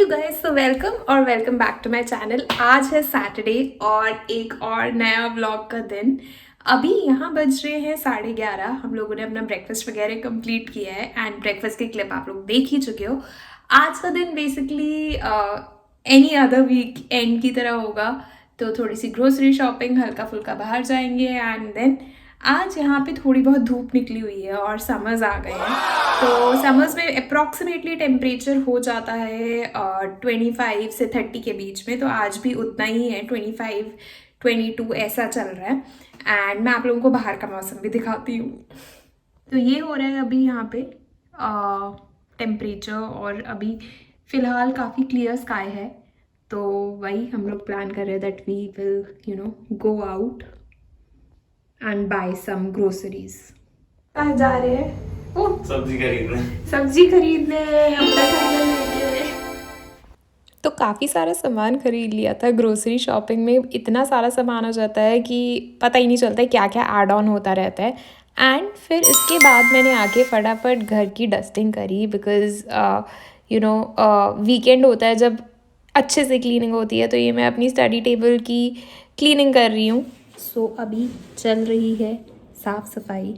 Guys, so welcome और welcome back to my channel. आज है सैटरडे और एक और नया व्लॉग का दिन। अभी यहाँ बज रहे हैं 11:30। हम लोगों ने अपना ब्रेकफास्ट वगैरह कंप्लीट किया है एंड ब्रेकफास्ट की क्लिप आप लोग देख ही चुके हो। आज का दिन basically any other weekend की तरह होगा। तो थोड़ी सी ग्रोसरी शॉपिंग, हल्का फुल्का बाहर जाएंगे एंड देन आज यहाँ पे थोड़ी बहुत धूप निकली हुई है और समर्स आ गए हैं। तो समर्स में अप्रॉक्सीमेटली टेम्परेचर हो जाता है 25 से 30 के बीच में। तो आज भी उतना ही है, 25 22 ऐसा चल रहा है। एंड मैं आप लोगों को बाहर का मौसम भी दिखाती हूँ। तो ये हो रहा है अभी यहाँ पे टेम्परेचर, और अभी फ़िलहाल काफ़ी क्लियर स्काई है। तो वही हम लोग प्लान कर रहे हैं that we will go out and buy some groceries. कहाँ जा रहे हैं? ओह, सब्जी खरीदने अपना खाना लेके। तो काफ़ी सारा सामान खरीद लिया था। ग्रोसरी शॉपिंग में इतना सारा सामान हो जाता है कि पता ही नहीं चलता है क्या क्या ऐड ऑन होता रहता है। एंड फिर इसके बाद मैंने आके फटाफट घर की डस्टिंग करी बिकॉज़ वीकेंड होता है जब अच्छे से क्लीनिंग होती है। तो ये मैं अपनी स्टडी टेबल की क्लीनिंग कर रही हूँ। सो अभी चल रही है साफ़ सफाई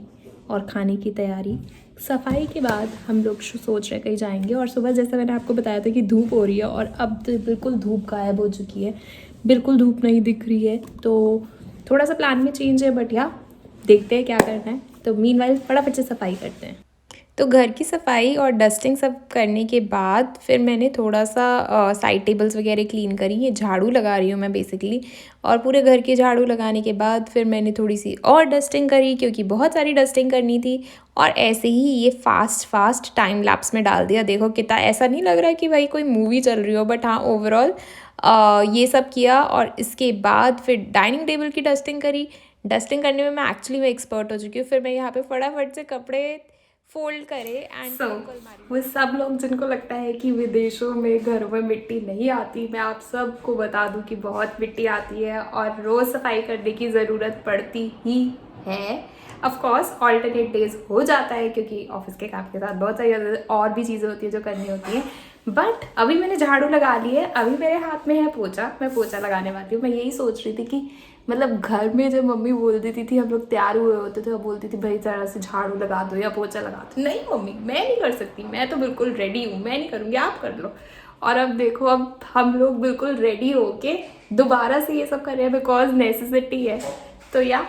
और खाने की तैयारी। सफाई के बाद हम लोग सोच रहे कहीं जाएंगे। और सुबह जैसा मैंने आपको बताया था कि धूप हो रही है और अब तो बिल्कुल धूप गायब हो चुकी है, बिल्कुल धूप नहीं दिख रही है। तो थोड़ा सा प्लान में चेंज है, बट या देखते हैं क्या करना है। तो मीनवाइल फटाफट से सफाई करते हैं। तो घर की सफाई और डस्टिंग सब करने के बाद फिर मैंने थोड़ा सा साइड टेबल्स वगैरह क्लीन करी। ये झाड़ू लगा रही हूँ मैं बेसिकली। और पूरे घर के झाड़ू लगाने के बाद फिर मैंने थोड़ी सी और डस्टिंग करी क्योंकि बहुत सारी डस्टिंग करनी थी। और ऐसे ही ये फास्ट टाइम लैप्स में डाल दिया। देखो कितना ऐसा नहीं लग रहा है कि भाई कोई मूवी चल रही हो, बट हाँ ओवरऑल ये सब किया। और इसके बाद फिर डाइनिंग टेबल की डस्टिंग करी। डस्टिंग करने में मैं एक्चुअली एक्सपर्ट हो चुकी हूँ। फिर मैं यहाँ पे फटाफट से कपड़े फोल्ड करे एंड वो सब लोग जिनको लगता है कि विदेशों में घरों में मिट्टी नहीं आती, मैं आप सबको बता दूं कि बहुत मिट्टी आती है और रोज़ सफाई करने की ज़रूरत पड़ती ही है। ऑफ कोर्स ऑल्टरनेट डेज हो जाता है क्योंकि ऑफिस के काम के साथ बहुत सारी और भी चीज़ें होती है जो करनी होती हैं। बट अभी मैंने झाड़ू लगा ली है, अभी मेरे हाथ में है पोछा। मैं पोछा लगाने वाली हूँ। मैं यही सोच रही थी कि मतलब घर में जब मम्मी बोल देती थी, हम लोग तैयार हुए होते थे, वो बोलती थी भाई ज़रा से झाड़ू लगा दो या पोछा लगा दो। नहीं मम्मी, मैं नहीं कर सकती, मैं तो बिल्कुल रेडी हूँ, मैं नहीं करूँगी, आप कर लो। और अब देखो, अब हम लोग बिल्कुल रेडी होके दोबारा से ये सब कर रहे हैं बिकॉज नेसेसिटी है। तो या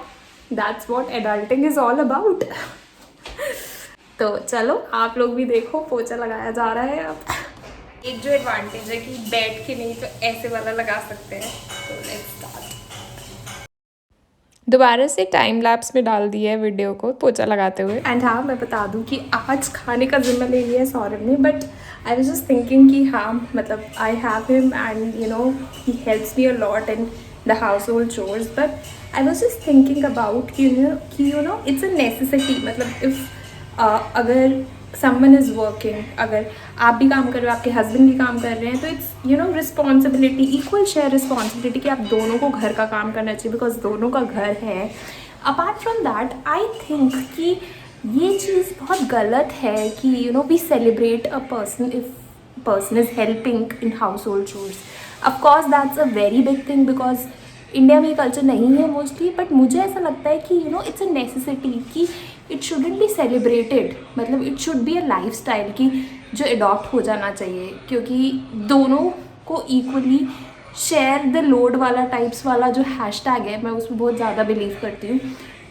that's what adulting is all about. तो चलो आप लोग भी देखो, पोछा लगाया जा रहा है। अब एक जो एडवांटेज है कि बैठ के नहीं तो ऐसे वाला लगा सकते हैं। तो लेट्स स्टार्ट। दोबारा से टाइम लैप्स में डाल दिया है वीडियो को पोछा लगाते हुए। एंड हाँ, मैं बता दूँ कि आज खाने का जिम्मा ले लिया है सौरभ ने, but I was just thinking कि हाँ मतलब I have him and he helps me a lot in the house hold chores. But I was just thinking about कि इट्स अ नेसेसिटी। मतलब इफ़ अगर समवन इज़ वर्किंग, अगर आप भी काम कर रहे हो, आपके हस्बैंड भी काम कर रहे हैं, तो it's responsibility, equal share responsibility कि आप दोनों को घर का काम करना चाहिए बिकॉज दोनों का घर है। Apart from that I think कि ये चीज़ बहुत गलत है कि we celebrate a person if person is helping in household chores. Of course that's a very big thing because India में ये कल्चर नहीं है मोस्टली, बट मुझे ऐसा लगता है कि इट्स अ नेसेसिटी कि इट शुडंट बी सेलिब्रेटेड। मतलब it should be a life style की जो अडॉप्ट हो जाना चाहिए, क्योंकि दोनों को इक्वली शेयर द लोड वाला टाइप्स वाला जो हैशटैग है, मैं उसमें बहुत ज़्यादा बिलीव करती हूँ।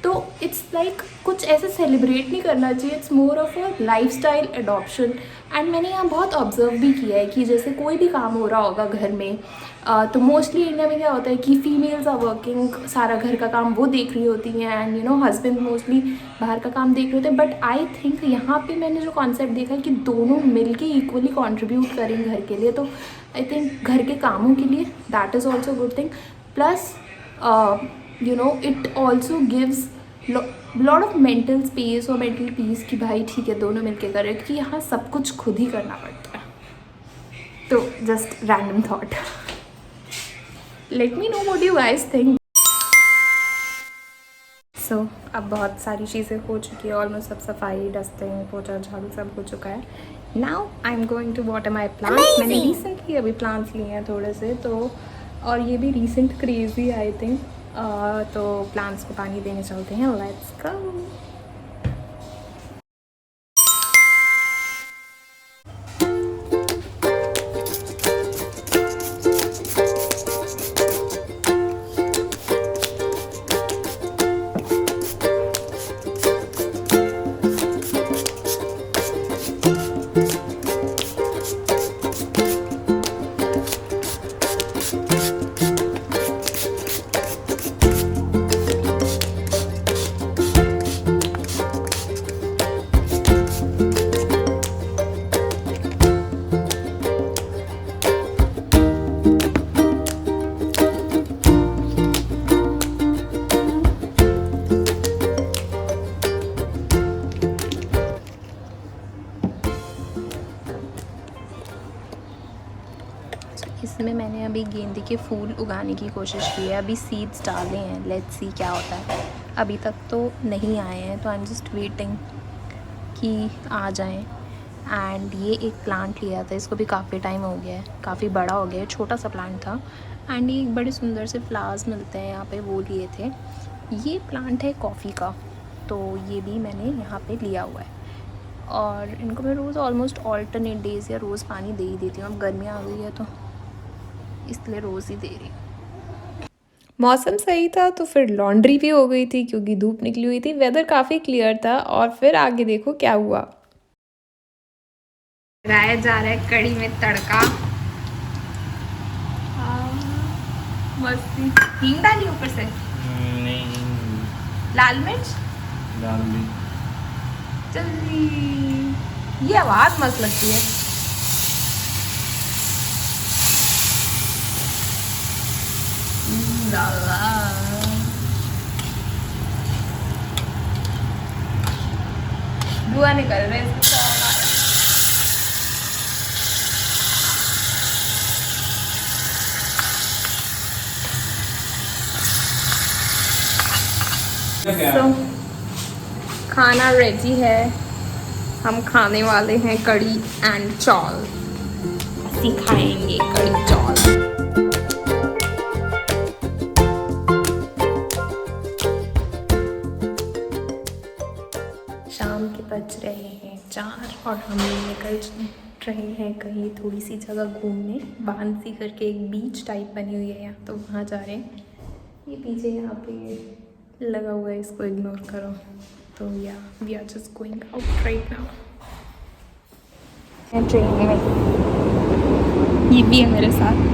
तो इट्स लाइक कुछ ऐसे सेलिब्रेट नहीं करना चाहिए, it's more of a life style adoption. And मैंने यहाँ बहुत ऑब्जर्व भी किया है कि जैसे कोई भी काम हो रहा होगा घर में, तो मोस्टली इंडिया में क्या होता है कि फीमेल्स आर वर्किंग, सारा घर का काम वो देख रही होती हैं एंड हस्बैंड मोस्टली बाहर का काम देख रहे होते हैं। बट आई थिंक यहाँ पे मैंने जो कॉन्सेप्ट देखा है कि दोनों मिलके इक्वली कंट्रीब्यूट करें घर के लिए, तो आई थिंक घर के कामों के लिए that is also good thing. Plus it also gives lot of mental space और मेंटल पीस कि भाई ठीक है दोनों मिलके करें, क्योंकि यहाँ सब कुछ खुद ही करना पड़ता है। तो just random thought, let me know what you guys think. So अब बहुत सारी चीज़ें हो चुकी है, ऑलमोस्ट सब सफाई, डस्टिंग, पोछा, झाड़ू सब हो चुका है। Now I am going to water my plants. मैंने रिसेंटली अभी प्लांट्स लिए हैं थोड़े से, तो और ये भी रिसेंट क्रेज ही आई थिंक। तो प्लांट्स को पानी देने चलते हैं, लेट्स गो। इसमें मैंने अभी गेंदे के फूल उगाने की कोशिश की है। अभी सीड्स डाले हैं, लेट्स सी क्या होता है। अभी तक तो नहीं आए हैं, तो आई एम जस्ट वेटिंग कि आ जाएं। एंड ये एक प्लांट लिया था, इसको भी काफ़ी टाइम हो गया है, काफ़ी बड़ा हो गया है। छोटा सा प्लांट था एंड ये एक बड़े सुंदर से फ्लावर्स मिलते हैं यहाँ पे, वो लिए थे। ये प्लांट है कॉफ़ी का, तो ये भी मैंने यहाँ पे लिया हुआ है। और इनको मैं रोज़ ऑलमोस्ट ऑल्टरनेट डेज़ या रोज़ पानी दे ही देती हूँ। अब गर्मियाँ आ गई है तो इसलिए रोज़ ही दे रही हूँ। मौसम सही था तो फिर लॉन्ड्री भी हो गई थी क्योंकि धूप निकली हुई थी। वेदर काफ़ी क्लियर था और फिर आगे देखो क्या हुआ। लगाया जा रहा है कड़ी में तड़का। मस्ती। हींग डाली ऊपर से? नहीं। लाल मिर्च डाल दी। जल्दी। ये आवाज़ मस्त लगती है। धुआं निकल रहा है इसका। तो खाना रेडी है, हम खाने वाले हैं कड़ी एंड चावल। ऐसे खाएंगे कड़ी चावल। शाम के बज रहे हैं 4 और हम निकल रहे हैं कहीं थोड़ी सी जगह घूमने। बांसी करके एक बीच टाइप बनी हुई है यहाँ, तो वहाँ जा रहे हैं। ये पीछे यहाँ पे लगा हुआ है, इसको इग्नोर करो। तो या we are just going out right now. Train में ये भी है मेरे साथ।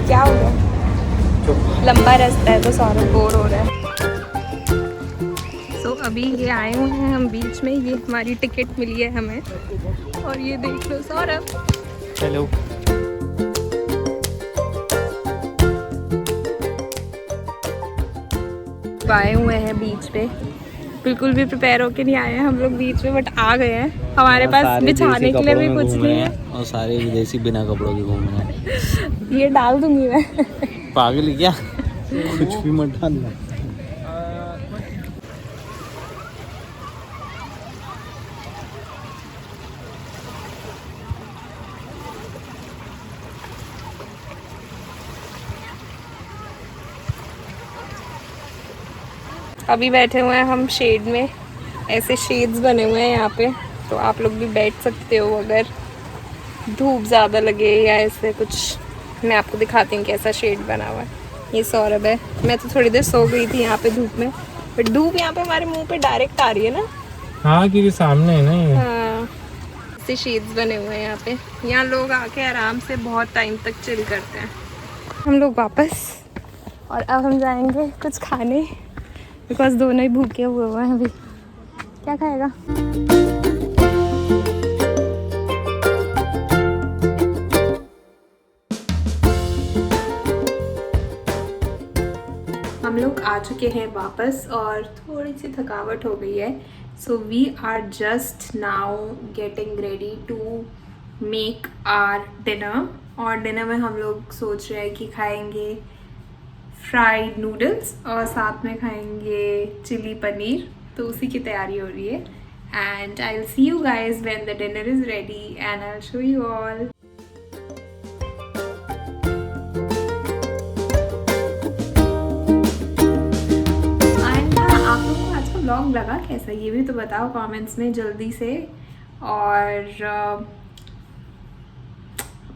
क्या हो गया? लंबा रास्ता है तो सारा बोर हो रहा है। तो अभी ये आए हुए हैं हम बीच में, ये हमारी टिकट मिली है हमें। और ये देख लो सौरभ। हेलो। आए हुए हैं बीच पे, बिल्कुल भी प्रिपेयर होके नहीं आए हैं हम लोग बीच में, बट आ गए हैं। हमारे पास बिछाने के लिए भी कुछ नहीं है और सारे विदेशी बिना कपड़ों के घूम रहे हैं। ये डाल दूंगी मैं। पागल है क्या? कुछ भी मत डालना। अभी बैठे हुए हैं हम शेड में, ऐसे शेड्स बने हुए हैं यहाँ पे, तो आप लोग भी बैठ सकते हो अगर धूप ज़्यादा लगे या ऐसे कुछ। मैं आपको दिखाती हूँ कैसा शेड बना हुआ है। ये सौरभ है। मैं तो थोड़ी देर सो गई थी यहाँ पे धूप में, बट धूप यहाँ पे हमारे मुंह पे डायरेक्ट आ रही है ना। हाँ, क्योंकि सामने है ना ये। हाँ, ऐसे शेड्स बने हुए हैं यहाँ पे। यहाँ लोग आके आराम से बहुत टाइम तक चिल करते हैं। हम लोग वापस, और अब हम जाएंगे कुछ खाने, बिकॉज दोनों ही भूखे हुए हैं अभी। क्या खाएगा? हम लोग आ चुके हैं वापस और थोड़ी सी थकावट हो गई है। So we are just now getting ready to make our dinner. और डिनर में हम लोग सोच रहे हैं कि खाएंगे फ्राइड नूडल्स और साथ में खाएंगे चिली पनीर, तो उसी की तैयारी हो रही है। And I will see you guys when the dinner is ready and I will show you all. आप लोगों को आज का व्लॉग लगा कैसा, ये भी तो बताओ कमेंट्स में जल्दी से। और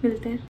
मिलते हैं।